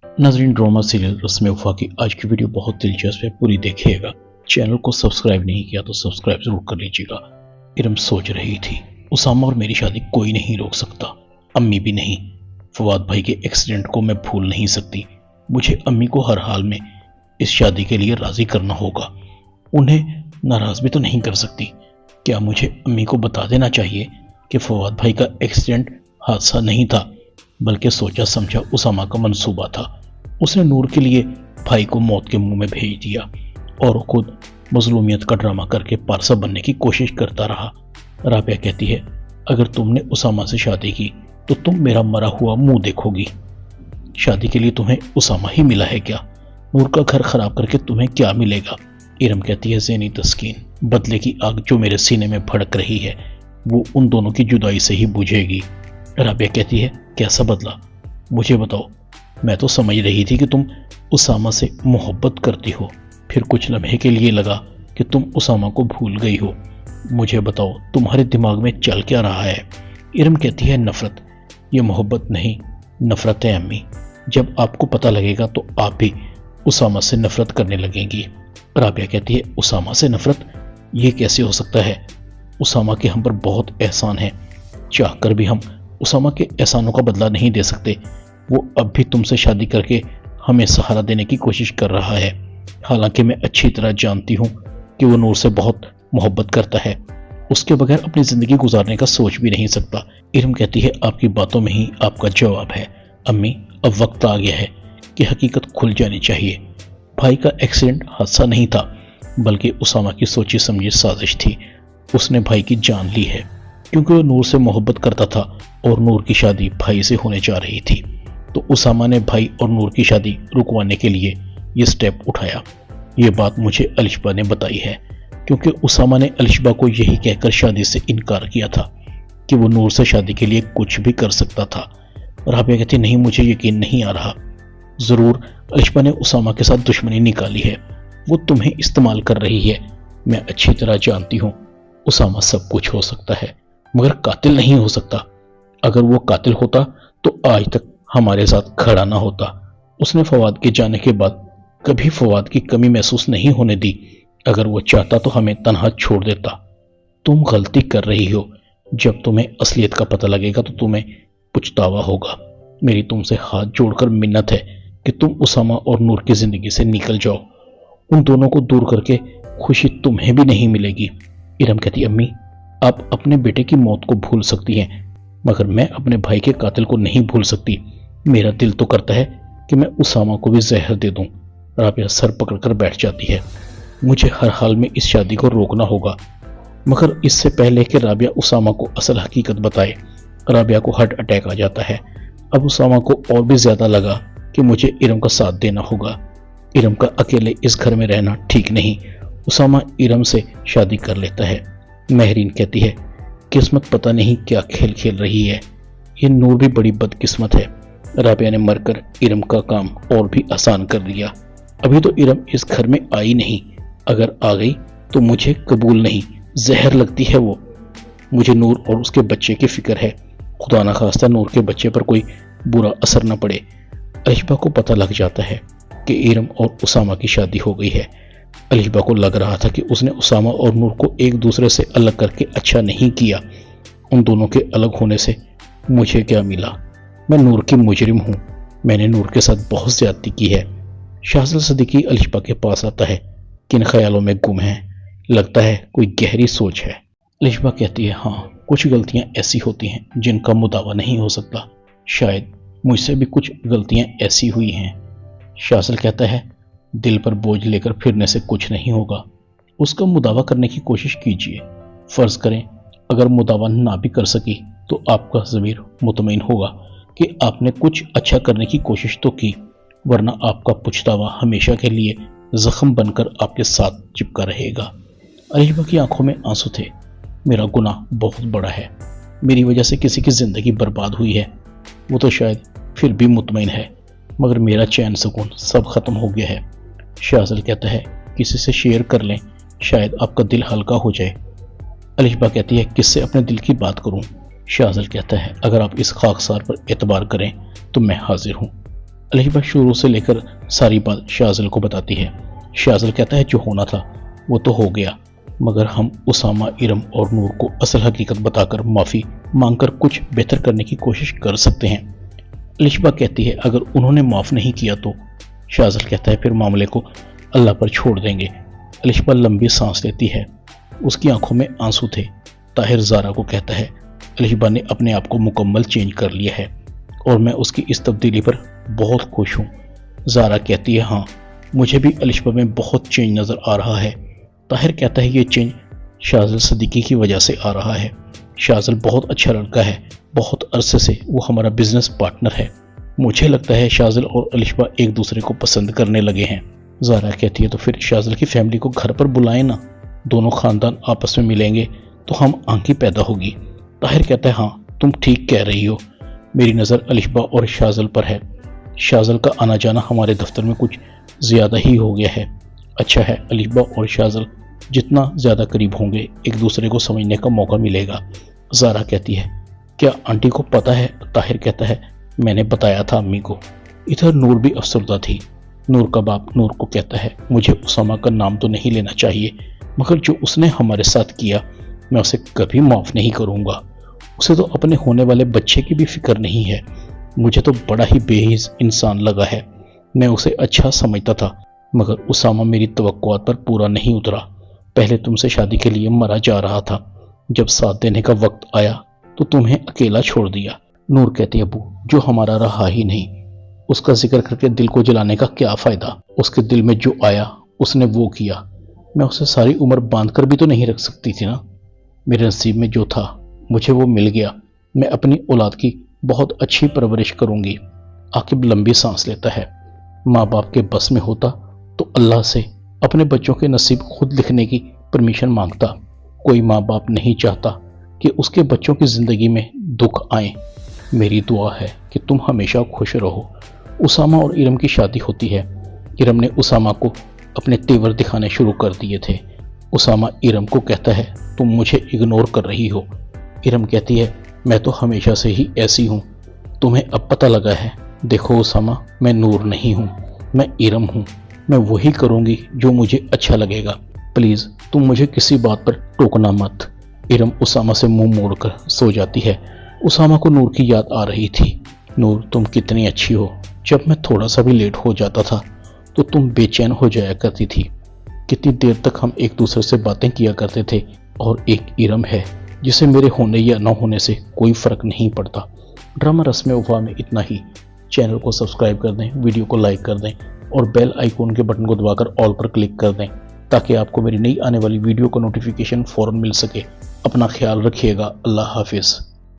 नाजरीन, drama serial रस्म वफा की आज की वीडियो बहुत दिलचस्प है, पूरी देखिएगा। चैनल को सब्सक्राइब नहीं किया तो सब्सक्राइब जरूर कर लीजिएगा। इरम सोच रही थी, उसामा और मेरी शादी कोई नहीं रोक सकता, अम्मी भी नहीं। फवाद भाई के एक्सीडेंट को मैं भूल नहीं सकती। मुझे अम्मी को हर हाल में इस शादी के लिए राजी करना होगा। उन्हें नाराज भी तो नहीं कर सकती। क्या मुझे अम्मी को बता देना चाहिए कि फवाद भाई का एक्सीडेंट हादसा नहीं था, बल्कि सोचा समझा उसामा का मंसूबा था। उसने नूर के लिए भाई को मौत के मुंह में भेज दिया और खुद मजलूमियत का ड्रामा करके पारसा बनने की कोशिश करता रहा। राबिया कहती है, अगर तुमने उसामा से शादी की तो तुम मेरा मरा हुआ मुंह देखोगी। शादी के लिए तुम्हें उसामा ही मिला है क्या? नूर का घर खराब करके तुम्हें क्या मिलेगा? इरम कहती है, ज़ेनी तस्कीन, बदले की आग जो मेरे सीने में भड़क रही है वो उन दोनों की जुदाई से ही बुझेगी। राबिया कहती है, कैसा बदला? मुझे बताओ। मैं तो समझ रही थी कि तुम उसामा से मोहब्बत करती हो, फिर कुछ लम्हे के लिए लगा कि तुम उसामा को भूल गई हो। मुझे बताओ, तुम्हारे दिमाग में चल क्या रहा है? इरम कहती है, नफरत। ये मोहब्बत नहीं, नफरत है अम्मी। जब आपको पता लगेगा तो आप भी उसामा से नफरत करने लगेंगी। राबिया कहती है, उसामा से नफरत? ये कैसे हो सकता है? उसामा के हम पर बहुत एहसान है, चाहकर भी हम उसामा के एहसानों का बदला नहीं दे सकते। वो अब भी तुमसे शादी करके हमें सहारा देने की कोशिश कर रहा है, हालांकि मैं अच्छी तरह जानती हूँ कि वो नूर से बहुत मोहब्बत करता है, उसके बगैर अपनी जिंदगी गुजारने का सोच भी नहीं सकता। इरम कहती है, आपकी बातों में ही आपका जवाब है अम्मी। अब वक्त आ गया है कि हकीकत खुल जानी चाहिए। भाई का एक्सीडेंट हादसा नहीं था, बल्कि उसामा की सोची समझी साजिश थी। उसने भाई की जान ली है क्योंकि वो नूर से मोहब्बत करता था और नूर की शादी भाई से होने जा रही थी। तो उसामा ने भाई और नूर की शादी रुकवाने के लिए ये स्टेप उठाया। ये बात मुझे अलिशबा ने बताई है, क्योंकि उसामा ने अलिशबा को यही कहकर शादी से इनकार किया था कि वो नूर से शादी के लिए कुछ भी कर सकता था। राबिया कहती, नहीं, मुझे यकीन नहीं आ रहा। जरूर अलिशबा ने उसामा के साथ दुश्मनी निकाली है, वो तुम्हें इस्तेमाल कर रही है। मैं अच्छी तरह जानती हूँ उसामा सब कुछ हो सकता है, मगर कातिल नहीं हो सकता। अगर वो कातिल होता तो आज तक हमारे साथ खड़ा ना होता। उसने फवाद के जाने के बाद कभी फवाद की कमी महसूस नहीं होने दी। अगर वो चाहता तो हमें तन्हा छोड़ देता। तुम गलती कर रही हो। जब तुम्हें असलियत का पता लगेगा तो तुम्हें पछतावा होगा। मेरी तुमसे हाथ जोड़कर मिन्नत है कि तुम उसामा और नूर की जिंदगी से निकल जाओ। उन दोनों को दूर करके खुशी तुम्हें भी नहीं मिलेगी। इरम कहती, अम्मी, आप अपने बेटे की मौत को भूल सकती हैं, मगर मैं अपने भाई के कातिल को नहीं भूल सकती। मेरा दिल तो करता है कि मैं उसामा को भी जहर दे दूं। राबिया सर पकड़कर बैठ जाती है। मुझे हर हाल में इस शादी को रोकना होगा, मगर इससे पहले कि राबिया उसामा को असल हकीकत बताए, राबिया को हार्ट अटैक आ जाता है। अब उसामा को और भी ज्यादा लगा कि मुझे इरम का साथ देना होगा। इरम का अकेले इस घर में रहना ठीक नहीं। उसामा इरम से शादी कर लेता है। महरीन कहती है, किस्मत पता नहीं क्या खेल खेल रही है। ये नूर भी बड़ी बदकिस्मत है। राबिया ने मरकर इरम का काम और भी आसान कर दिया। अभी तो इरम इस घर में आई नहीं, अगर आ गई तो मुझे कबूल नहीं, जहर लगती है वो। मुझे नूर और उसके बच्चे की फिक्र है। खुदा ना खास्ता नूर के बच्चे पर कोई बुरा असर न पड़े। अलिशबा को पता लग जाता है कि इरम और उसामा की शादी हो गई है। अलिशबा को लग रहा था कि उसने उसामा और नूर को एक दूसरे से अलग करके अच्छा नहीं किया। उन दोनों के अलग होने से मुझे क्या मिला? मैं नूर की मुजरिम हूँ। मैंने नूर के साथ बहुत ज्यादती की है। शाहज़ल सदीकी अलिशबा के पास आता है, किन ख्यालों में गुम है, लगता है कोई गहरी सोच है। अलिशबा कहती है, हाँ, कुछ गलतियां ऐसी होती हैं जिनका मुदावा नहीं हो सकता। शायद मुझसे भी कुछ गलतियां ऐसी हुई हैं। शाहज़ल कहता है, दिल पर बोझ लेकर फिरने से कुछ नहीं होगा, उसका मुदावा करने की कोशिश कीजिए। फर्ज करें अगर मुदावा ना भी कर सकी तो आपका ज़मीर मुतमईन होगा कि आपने कुछ अच्छा करने की कोशिश तो की, वरना आपका पछतावा हमेशा के लिए जख्म बनकर आपके साथ चिपका रहेगा। अलिशबा की आंखों में आंसू थे। मेरा गुनाह बहुत बड़ा है, मेरी वजह से किसी की जिंदगी बर्बाद हुई है। वो तो शायद फिर भी मुतमईन है, मगर मेरा चैन सुकून सब खत्म हो गया है। शाहज़ल कहता है, किसी से शेयर कर लें, शायद आपका दिल हल्का हो जाए। अलिशबा कहती है, किससे अपने दिल की बात करूं? शाहज़ल कहता है, अगर आप इस खाकसार पर एतबार करें तो मैं हाजिर हूं। अलिशबा शुरू से लेकर सारी बात शाज़िल को बताती है। शाज़िल कहता है जो होना था वो तो हो गया, मगर हम उसामा, इरम और नूर को असल हकीकत बताकर माफ़ी मांगकर कुछ बेहतर करने की कोशिश कर सकते हैं। अलिशबा कहती है अगर उन्होंने माफ़ नहीं किया तो। शाज़िल कहता है फिर मामले को अल्लाह पर छोड़ देंगे। अलिशबा लंबी सांस लेती है, उसकी आंखों में आंसू थे। ताहिर ज़ारा को कहता है अलिशबा ने अपने आप को मुकम्मल चेंज कर लिया है और मैं उसकी इस तब्दीली पर बहुत खुश हूँ। ज़ारा कहती है हाँ, मुझे भी अलिशबा में बहुत चेंज नज़र आ रहा है। ताहिर कहता है ये चेंज शाज़िल सदीकी की वजह से आ रहा है। शाज़िल बहुत अच्छा लड़का है, बहुत अरसे से वो हमारा बिजनेस पार्टनर है। मुझे लगता है शाज़िल और अलिशबा एक दूसरे को पसंद करने लगे हैं। ज़ारा कहती है तो फिर शाज़िल की फैमिली को घर पर बुलाएं ना, दोनों ख़ानदान आपस में मिलेंगे तो हम आंखी पैदा होगी। ताहिर कहता है हाँ तुम ठीक कह रही हो, मेरी नज़र अलिशबा और शाज़िल पर है। शाज़िल का आना जाना हमारे दफ्तर में कुछ ज़्यादा ही हो गया है। अच्छा है अलिशबा और शाज़िल जितना ज़्यादा करीब होंगे एक दूसरे को समझने का मौका मिलेगा। ज़ारा कहती है क्या आंटी को पता है? ताहिर कहता है मैंने बताया था अम्मी को। इधर नूर भी अफसरदा थी। नूर का बाप नूर को कहता है मुझे उसामा का नाम तो नहीं लेना चाहिए, मगर जो उसने हमारे साथ किया मैं उसे कभी माफ़ नहीं करूँगा। उसे तो अपने होने वाले बच्चे की भी फिक्र नहीं है। मुझे तो बड़ा ही बेहिस इंसान लगा है। मैं उसे अच्छा समझता था, मगर उसामा मेरी तवक्कुआत पर पूरा नहीं उतरा। पहले तुमसे शादी के लिए मरा जा रहा था, जब साथ देने का वक्त आया तो तुम्हें अकेला छोड़ दिया। नूर कहती है अबू जो हमारा रहा ही नहीं, उसका जिक्र करके दिल को जलाने का क्या फ़ायदा। उसके दिल में जो आया उसने वो किया। मैं उसे सारी उम्र बांध कर भी तो नहीं रख सकती थी ना। मेरे नसीब में जो था मुझे वो मिल गया। मैं अपनी औलाद की बहुत अच्छी परवरिश करूंगी। आकिब लंबी सांस लेता है। माँ बाप के बस में होता तो अल्लाह से अपने बच्चों के नसीब खुद लिखने की परमिशन मांगता। कोई माँ बाप नहीं चाहता कि उसके बच्चों की ज़िंदगी में दुख आए। मेरी दुआ है कि तुम हमेशा खुश रहो। उसामा और इरम की शादी होती है। इरम ने उसामा को अपने तेवर दिखाने शुरू कर दिए थे। उसामा इरम को कहता है तुम मुझे इग्नोर कर रही हो। इरम कहती है मैं तो हमेशा से ही ऐसी हूँ, तुम्हें अब पता लगा है। देखो उसामा, मैं नूर नहीं हूँ, मैं इरम हूँ। मैं वही करूँगी जो मुझे अच्छा लगेगा। प्लीज़ तुम मुझे किसी बात पर टोकना मत। इरम उसामा से मुंह मोड़कर सो जाती है। उसामा को नूर की याद आ रही थी। नूर तुम कितनी अच्छी हो। जब मैं थोड़ा सा भी लेट हो जाता था तो तुम बेचैन हो जाया करती थी। कितनी देर तक हम एक दूसरे से बातें किया करते थे। और एक इरम है जिसे मेरे होने या न होने से कोई फ़र्क नहीं पड़ता। ड्रामा रस्म वफा में इतना ही। चैनल को सब्सक्राइब कर दें, वीडियो को लाइक कर दें और बेल आइकॉन के बटन को दबाकर ऑल पर क्लिक कर दें ताकि आपको मेरी नई आने वाली वीडियो का नोटिफिकेशन फ़ौरन मिल सके। अपना ख्याल रखिएगा। अल्लाह हाफिज़।